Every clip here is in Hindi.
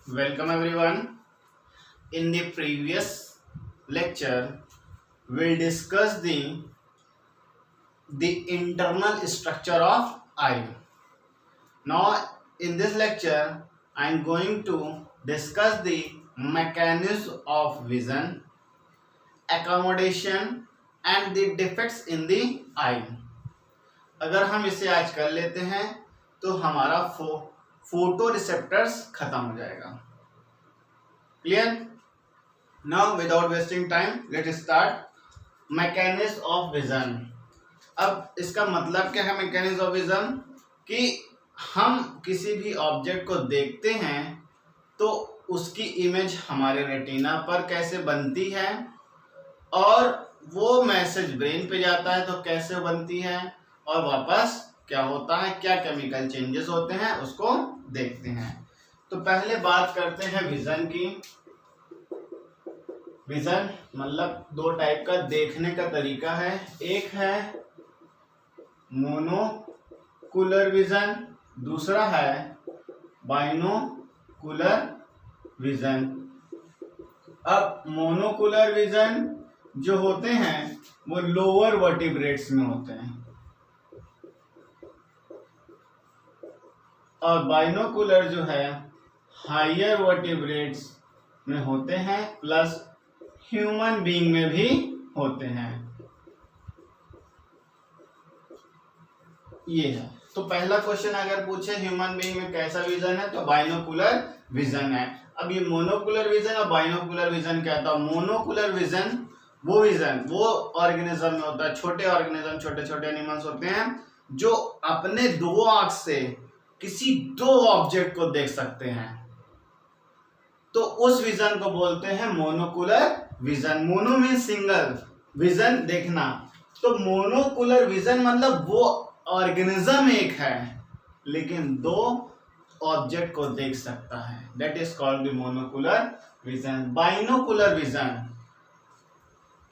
Welcome everyone. In the previous lecture, we'll discuss the internal structure of eye. Now, in this lecture, I'm going to discuss the mechanism of vision, accommodation, and the defects in the eye. अगर हम इसे आज कर लेते हैं तो हमारा फोटो रिसेप्टर्स खत्म हो जाएगा. Clear? Now without wasting time let start mechanism of vision. अब इसका मतलब क्या है मैकेनिज्म ऑफ विजन? कि हम किसी भी ऑब्जेक्ट को देखते हैं तो उसकी इमेज हमारे रेटिना पर कैसे बनती है और वो मैसेज ब्रेन पे जाता है तो कैसे बनती है और वापस क्या होता है, क्या केमिकल चेंजेस होते हैं, उसको देखते हैं. तो पहले बात करते हैं विजन की. विजन मतलब दो टाइप का देखने का तरीका है. एक है मोनोकुलर विजन, दूसरा है बाइनोकुलर विजन. अब मोनोकुलर विजन जो होते हैं वो लोअर वर्टिब्रेट्स में होते हैं और बाइनोकुलर जो है हायर वर्टिब्रेट्स में होते हैं, प्लस ह्यूमन बीइंग में भी होते हैं. ये है. तो पहला क्वेश्चन अगर पूछे ह्यूमन बीइंग में कैसा विजन है तो बाइनोकुलर विजन है. अब ये मोनोकुलर विजन और बाइनोकुलर विजन क्या था? मोनोकुलर विजन वो ऑर्गेनिज्म में होता है, छोटे ऑर्गेनिज्म, छोटे छोटे एनिमल्स होते हैं जो अपने दो आंख से किसी दो ऑब्जेक्ट को देख सकते हैं, तो उस विजन को बोलते हैं monocular vision. Mono mean single, vision देखना. तो मोनोकुलर विजन मतलब वो ऑर्गेनिज्म एक है लेकिन दो ऑब्जेक्ट को देख सकता है, that is called the monocular vision. Binocular vision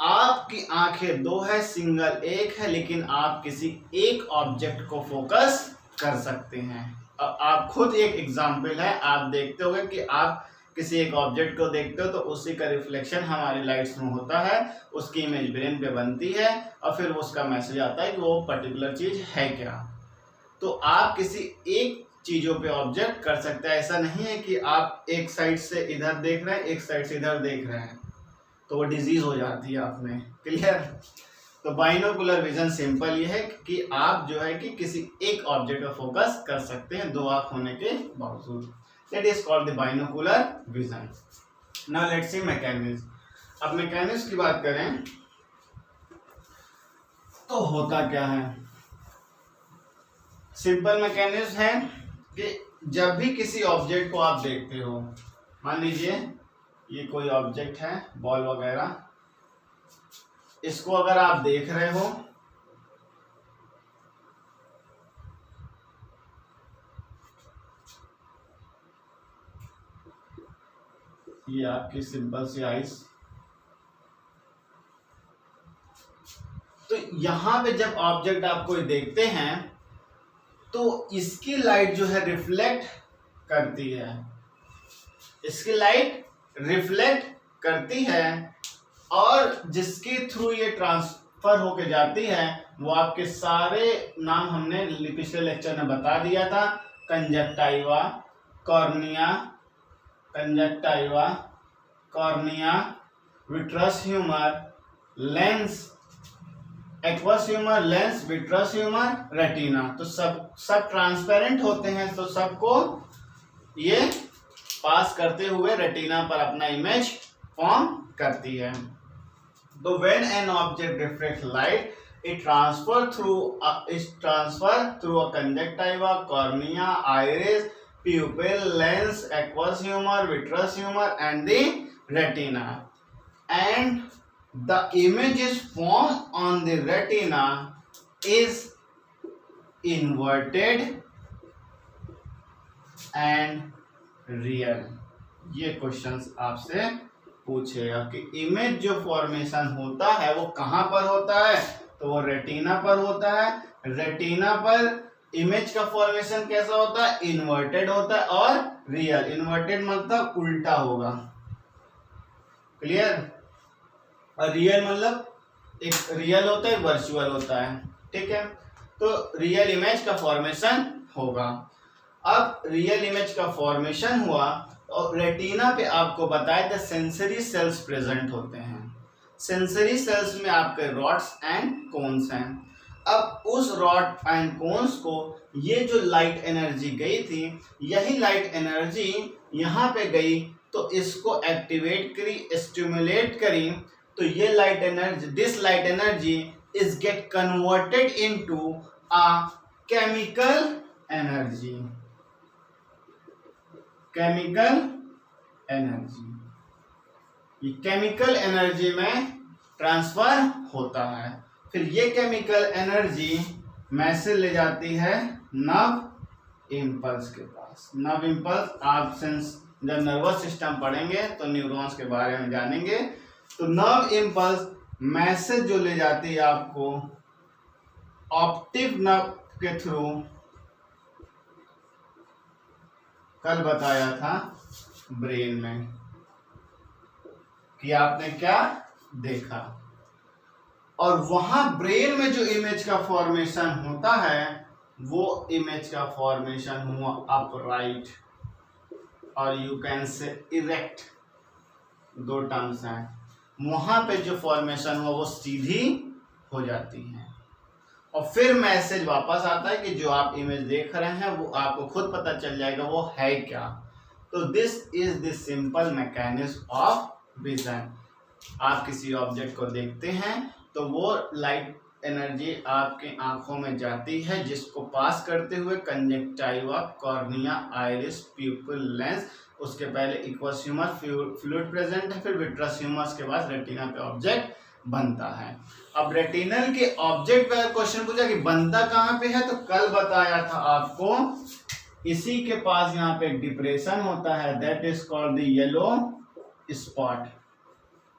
आपकी आंखें दो है, सिंगल एक है, लेकिन आप किसी एक ऑब्जेक्ट को फोकस कर सकते हैं. अब आप खुद एक एग्जाम्पल है, आप देखते होंगे कि आप किसी एक ऑब्जेक्ट को देखते हो तो उसी का रिफ्लेक्शन हमारी लाइट्स में होता है, उसकी इमेज ब्रेन पे बनती है और फिर उसका मैसेज आता है कि वो पर्टिकुलर चीज है क्या. तो आप किसी एक चीजों पे ऑब्जेक्ट कर सकते हैं. ऐसा नहीं है कि आप एक साइड से इधर देख रहे हैं, एक साइड से इधर देख रहे हैं, तो वो डिजीज हो जाती है आप में. क्लियर? तो बाइनोकुलर विजन सिंपल ये है कि आप जो है कि किसी एक ऑब्जेक्ट पर फोकस कर सकते हैं दो आंख होने के बावजूद. That is called the binocular vision. Now let's see mechanism. अब मैकेनिज्म की बात करें तो होता क्या है? सिंपल मैकेनिज्म है कि जब भी किसी ऑब्जेक्ट को आप देखते हो, मान लीजिए ये कोई ऑब्जेक्ट है, बॉल वगैरह, इसको अगर आप देख रहे हो ये आपकी सिंपल सी आइस, तो यहां पे जब ऑब्जेक्ट आप कोई देखते हैं तो इसकी लाइट जो है रिफ्लेक्ट करती है, इसकी लाइट रिफ्लेक्ट करती है और जिसके थ्रू ये ट्रांसफर होके जाती है वो आपके सारे नाम हमने पिछले लेक्चर में बता दिया था. Conjunctiva, cornea, vitreous humour, lens, aqueous humour, lens, vitreous humour, retina. तो सब ट्रांसपेरेंट होते हैं, तो सबको ये पास करते हुए रेटिना पर अपना इमेज फॉर्म करती है. तो when an object reflect light it transfer through a conjunctiva, cornea, iris, pupil, lens, aqueous humor, vitreous humor and the retina, and the image is formed on the retina is inverted and real. ये क्वेश्चंस आपसे पूछेगा कि इमेज जो फॉर्मेशन होता है वो कहां पर होता है, तो वो रेटिना पर होता है. रेटिना पर इमेज का फॉर्मेशन कैसा होता है, इन्वर्टेड होता है, और रियल, इन्वर्टेड मतलब उल्टा होगा, क्लियर, और रियल मतलब एक रियल होता है, वर्चुअल होता है, ठीक है। तो रियल इमेज का फॉर्मेशन होगा। अब रियल इमेज का फॉर्मेशन हुआ और रेटिना पे आपको बताया था सेंसरी सेल्स प्रेजेंट होते हैं। सेंसरी सेल्स में आपके रॉड्स एंड कोन्स हैं। अब उस रॉड एंड कोन्स को ये जो लाइट एनर्जी गई थी, यही लाइट एनर्जी यहाँ पे गई तो इसको एक्टिवेट करी, स्टिमुलेट करी, तो ये light energy, this light energy is get converted into a chemical energy, chemical energy, ये केमिकल एनर्जी में ट्रांसफर होता है। फिर ये केमिकल एनर्जी मैसेज ले जाती है नर्व इम्पल्स के पास। नर्व इम्पल्स आप जब नर्वस सिस्टम पढ़ेंगे तो न्यूरॉन्स के बारे में जानेंगे। तो नर्व इम्पल्स मैसेज जो ले जाती है आपको ऑप्टिक नर्व के थ्रू, कल बताया था ब्रेन में कि आपने क्या देखा, और वहां ब्रेन में जो इमेज का फॉर्मेशन होता है वो इमेज का फॉर्मेशन हुआ अपराइट और यू कैन से इरेक्ट, दो टर्म्स हैं। वहां पे जो फॉर्मेशन हुआ वो सीधी हो जाती है और फिर मैसेज वापस आता है कि जो आप इमेज देख रहे हैं वो आपको खुद पता चल जाएगा वो है क्या। तो this is the simple mechanism of vision. आप किसी ऑब्जेक्ट को देखते हैं तो वो लाइट एनर्जी आपके आंखों में जाती है, जिसको पास करते हुए कंजक्टिवा, कॉर्निया, आइरिस, प्यूपिल, लेंस, उसके पहले एक्वस ह्यूमर फ्लूइड प्रेजेंट है, फिर विट्रस ह्यूमर्स के बाद रेटिना पे ऑब्जेक्ट बनता है। अब रेटिनल के ऑब्जेक्ट पे क्वेश्चन पूछा कि बनता कहाँ पे है, तो कल बताया था आपको इसी के पास यहाँ पे डिप्रेशन होता है, that is called the yellow spot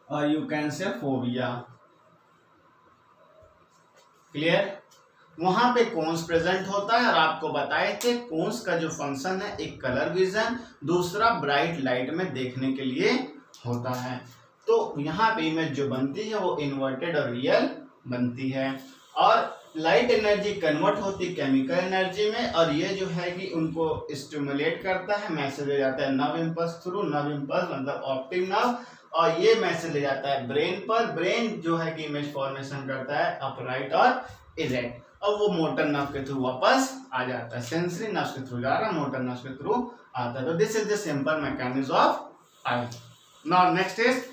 और you can say fovea, clear. वहां पे कोन्स प्रेजेंट होता है और आपको बताए थे कोन्स का जो फंक्शन है एक कलर विजन, दूसरा ब्राइट लाइट में देखने के लिए होता है। तो यहाँ पे इमेज जो बनती है वो इन्वर्टेड और रियल बनती है और लाइट एनर्जी कन्वर्ट होती है केमिकल एनर्जी में, और ये जो है कि उनको स्टिमुलेट करता है, मैसेज ले जाता है nerve impulse through, nerve impulse मतलब ऑप्टिक नर्व, और ये मैसेज ले जाता है ब्रेन पर, ब्रेन जो है कि इमेज फॉर्मेशन करता है अपराइट और इरेक्ट, और वो मोटर नर्व के थ्रू वापस आ जाता है, सेंसरी नर्व के थ्रू जा रहा है, मोटर नर्व के थ्रू आता है। तो this is the simple mechanism of I. Now next is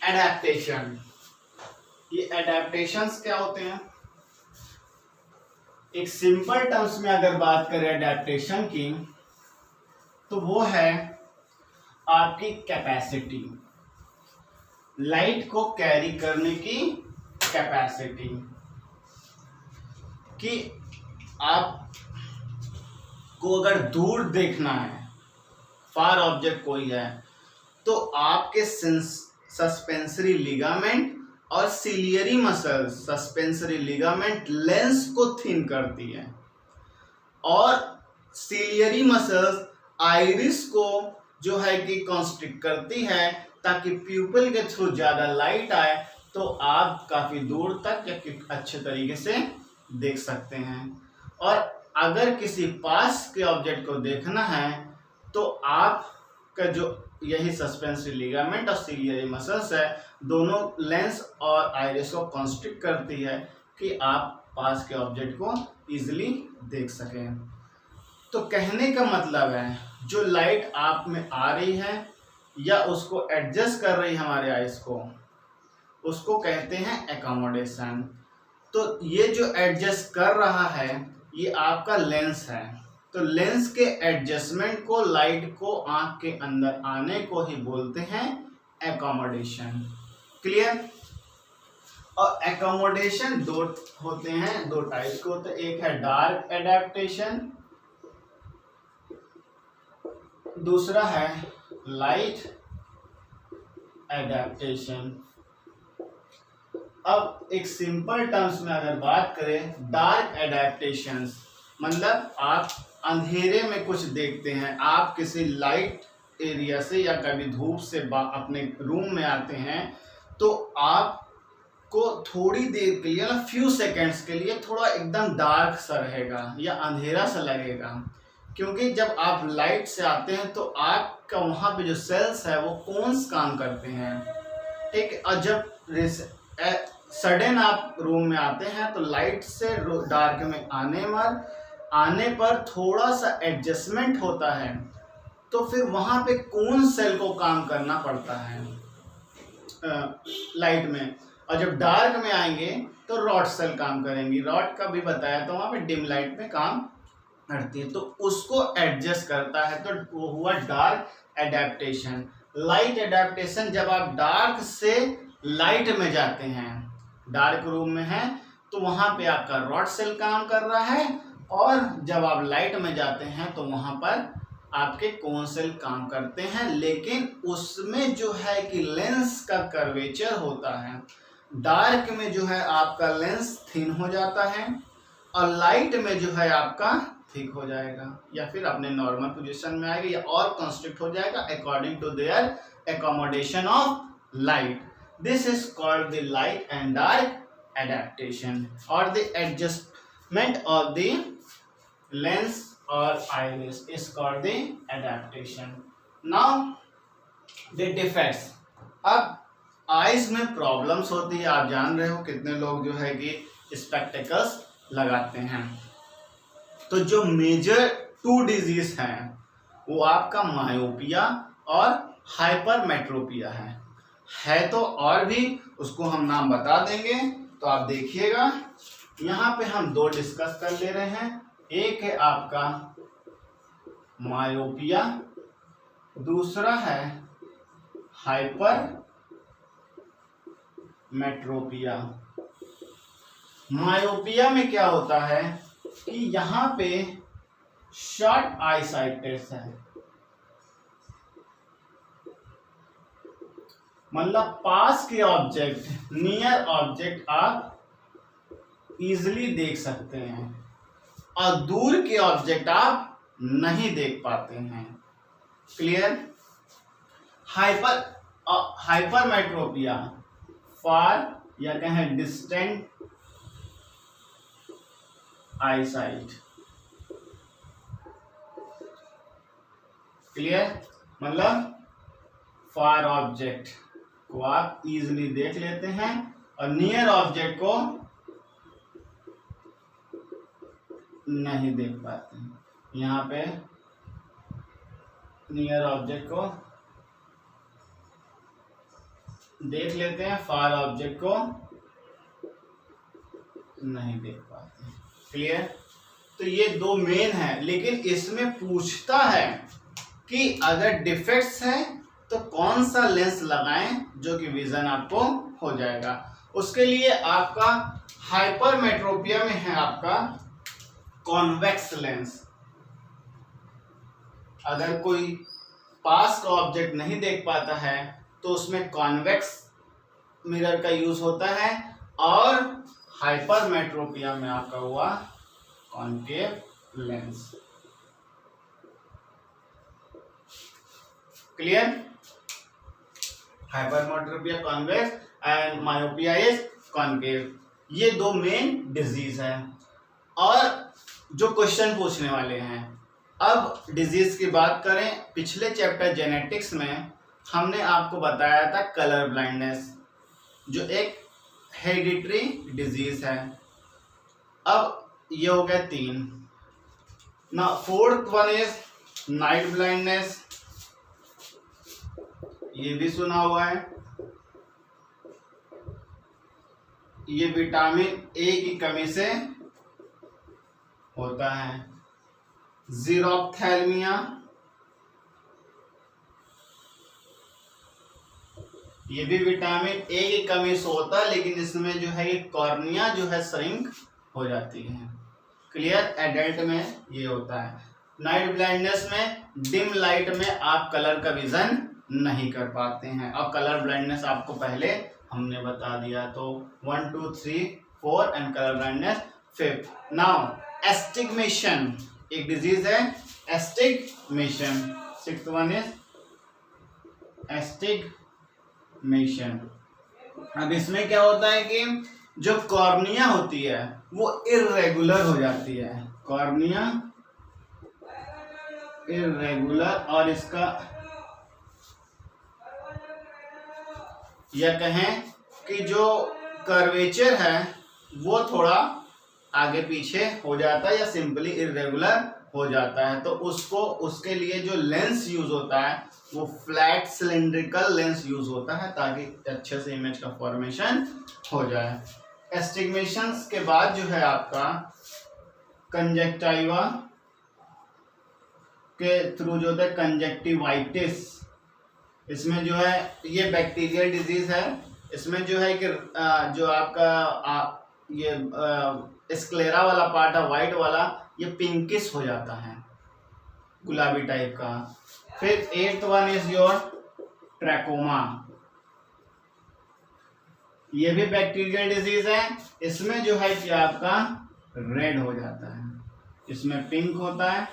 adaptation. ये एडेप्टेशंस क्या होते हैं? एक सिंपल टर्म्स में अगर बात करें एडेप्टेशन की तो वो है आपकी कैपेसिटी, लाइट को कैरी करने की कैपेसिटी, कि आप को अगर दूर देखना है, फार ऑब्जेक्ट कोई है, तो आपके सस्पेंसरी लिगामेंट और ciliary muscles, suspensory ligament lens को थिन करती है और सिलियरी मसल्स आइरिस को जो है कि कॉन्स्ट्रिक्ट करती है ताकि प्यूपिल के थ्रू ज़्यादा लाइट आए तो आप काफ़ी दूर तक या अच्छे तरीके से देख सकते हैं। और अगर किसी पास के ऑब्जेक्ट को देखना है तो आपका जो यही सस्पेंसरी लिगामेंट और सिलियरी मसल्स है, दोनों लेंस और आइरिस को कॉन्स्ट्रिक्ट करती है कि आप पास के ऑब्जेक्ट को इजीली देख सकें। तो कहने का मतलब है जो लाइट आप में आ रही है या उसको एडजस्ट कर रही है हमारे आइस को, उसको कहते हैं एकोमोडेशन। तो ये जो एडजस्ट कर रहा है ये आपका लेंस है, तो लेंस के एडजस्टमेंट को, लाइट को आंख के अंदर आने को ही बोलते हैं एकोमोडेशन, क्लियर। और एकोमोडेशन दो होते हैं, दो टाइप के होते हैं, एक है डार्क एडेप्टेशन, दूसरा है लाइट एडेप्टेशन। अब एक सिंपल टर्म्स में अगर बात करें, डार्क एडेप्टेशंस मतलब आप अंधेरे में कुछ देखते हैं, आप किसी लाइट एरिया से या कभी धूप से अपने रूम में आते हैं तो आपको थोड़ी देर के लिए ना फ्यू सेकेंड्स के लिए थोड़ा एकदम डार्क सा रहेगा या अंधेरा सा लगेगा, क्योंकि जब आप लाइट से आते हैं तो आपका वहाँ पे जो सेल्स है वो कोन्स काम करते हैं, ठीक। और जब सडन आप रूम में आते हैं तो लाइट से डार्क में आने पर थोड़ा सा एडजस्टमेंट होता है, तो फिर वहाँ पे कौन सेल को काम करना पड़ता है लाइट में, और जब डार्क में आएंगे तो रॉड सेल काम करेंगी। रॉड का भी बताया तो वहाँ पे डिम लाइट में काम करती है, तो उसको एडजस्ट करता है, तो वो हुआ डार्क एडेप्टेशन। लाइट एडेप्टेशन, जब आप डार्क से लाइट में जाते हैं, डार्क रूम में है तो वहाँ पे आपका रॉड सेल काम कर रहा है, और जब आप लाइट में जाते हैं तो वहाँ पर आपके कोन सेल काम करते हैं, लेकिन उसमें जो है कि लेंस का कर्वेचर होता है। डार्क में जो है आपका लेंस थिन हो जाता है और लाइट में जो है आपका थिक हो जाएगा, या फिर अपने नॉर्मल पोजीशन में आएगा या और कंस्ट्रिक्ट हो जाएगा according to their accommodation of light. This is called the light and dark adaptation or the adjustment of the lens or iris is called the adaptation. Now the defects. अब आइज में प्रॉब्लम्स होती है, आप जान रहे हो कितने लोग जो है कि स्पेक्टिकल्स लगाते हैं। तो जो मेजर 2 डिजीज हैं वो आपका मायोपिया और हाइपरमेट्रोपिया है तो और भी, उसको हम नाम बता देंगे, तो आप देखिएगा। यहाँ पे हम 2 डिस्कस कर ले रहे हैं। एक है आपका मायोपिया, दूसरा है हाइपरमेट्रोपिया। मायोपिया में क्या होता है कि यहाँ पे शॉर्ट आई साइटेड है, मतलब पास के ऑब्जेक्ट, नियर ऑब्जेक्ट आप इजीली देख सकते हैं और दूर के ऑब्जेक्ट आप नहीं देख पाते हैं। क्लियर? हाइपरमेट्रोपिया फार या कहें डिस्टेंट आई साइट। क्लियर? मतलब फार ऑब्जेक्ट को आप इजीली देख लेते हैं और नियर ऑब्जेक्ट को नहीं देख पाते हैं। यहाँ पे नियर ऑब्जेक्ट को देख लेते हैं, फार ऑब्जेक्ट को नहीं देख पाते। क्लियर? तो ये 2 मेन है, लेकिन इसमें पूछता है कि अगर डिफेक्ट्स हैं तो कौन सा लेंस लगाएं जो कि विजन आपको हो जाएगा। उसके लिए आपका हाइपरमेट्रोपिया में है आपका कॉन्वेक्स लेंस। अगर कोई पास का ऑब्जेक्ट नहीं देख पाता है तो उसमें कॉन्वेक्स मिरर का यूज होता है, और हाइपरमेट्रोपिया में आपका हुआ concave lens. Clear? Hypermetropia convex and myopia is concave. ये 2 मेन डिजीज है। और जो क्वेश्चन पूछने वाले हैं, अब डिजीज की बात करें, पिछले चैप्टर जेनेटिक्स में हमने आपको बताया था कलर ब्लाइंडनेस, जो एक हेरिडिटरी डिजीज है। अब ये हो गया 3 ना। 4th one is night blindness, ये भी सुना हुआ है। ये विटामिन ए की कमी से होता है। जीरोप्थैल्मिया, ये भी विटामिन ए की कमी से होता है, लेकिन इसमें जो है ये कॉर्निया जो है श्रिंक हो जाती है। क्लियर? एडल्ट में ये होता है। नाइट ब्लाइंडनेस में डिम लाइट में आप कलर का विजन नहीं कर पाते हैं, और कलर ब्लाइंडनेस आपको पहले हमने बता दिया। तो 1 2 3 4 and colour blindness 5th। Now astigmatism एक डिजीज है, astigmation. 6th one is astigmation. अब इसमें क्या होता है कि जो कॉर्निया होती है वो इर्रेगुलर हो जाती है, कॉर्निया इर्रेगुलर, और इसका या कहें कि जो कर्वेचर है वो थोड़ा आगे पीछे हो जाता है या सिंपली इर्रेगुलर हो जाता है। तो उसको उसके लिए जो लेंस यूज होता है वो फ्लैट सिलिंड्रिकल लेंस यूज होता है ताकि अच्छे से इमेज का फॉर्मेशन हो जाए। एस्टिग्मेशंस के बाद जो है आपका कंजक्टिवा के थ्रू जो होता है कंजक्टिवाइटिस। इसमें जो है ये बैक्टीरियल डिजीज है। इसमें जो है कि जो आपका ये स्क्लेरा वाला पार्ट है वाइट वाला, ये पिंकिश हो जाता है, गुलाबी टाइप का। फिर 8th one is your trachoma. ये भी बैक्टीरियल डिजीज है। इसमें जो है कि आपका रेड हो जाता है, इसमें पिंक होता है,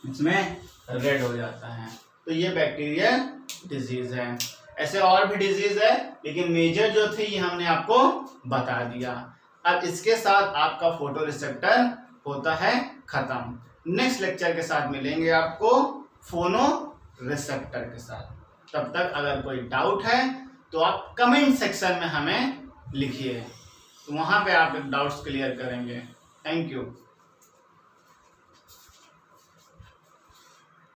इसमें रेड हो जाता है। तो ये बैक्टीरियल डिजीज है। ऐसे और भी डिजीज है लेकिन मेजर जो थी ये हमने आपको बता दिया। अब इसके साथ आपका फोटो रिसेप्टर होता है खत्म। नेक्स्ट लेक्चर के साथ मिलेंगे आपको फोनो रिसेप्टर के साथ। तब तक अगर कोई डाउट है तो आप कमेंट सेक्शन में हमें लिखिए, तो वहां पे आप डाउट्स क्लियर करेंगे। Thank you.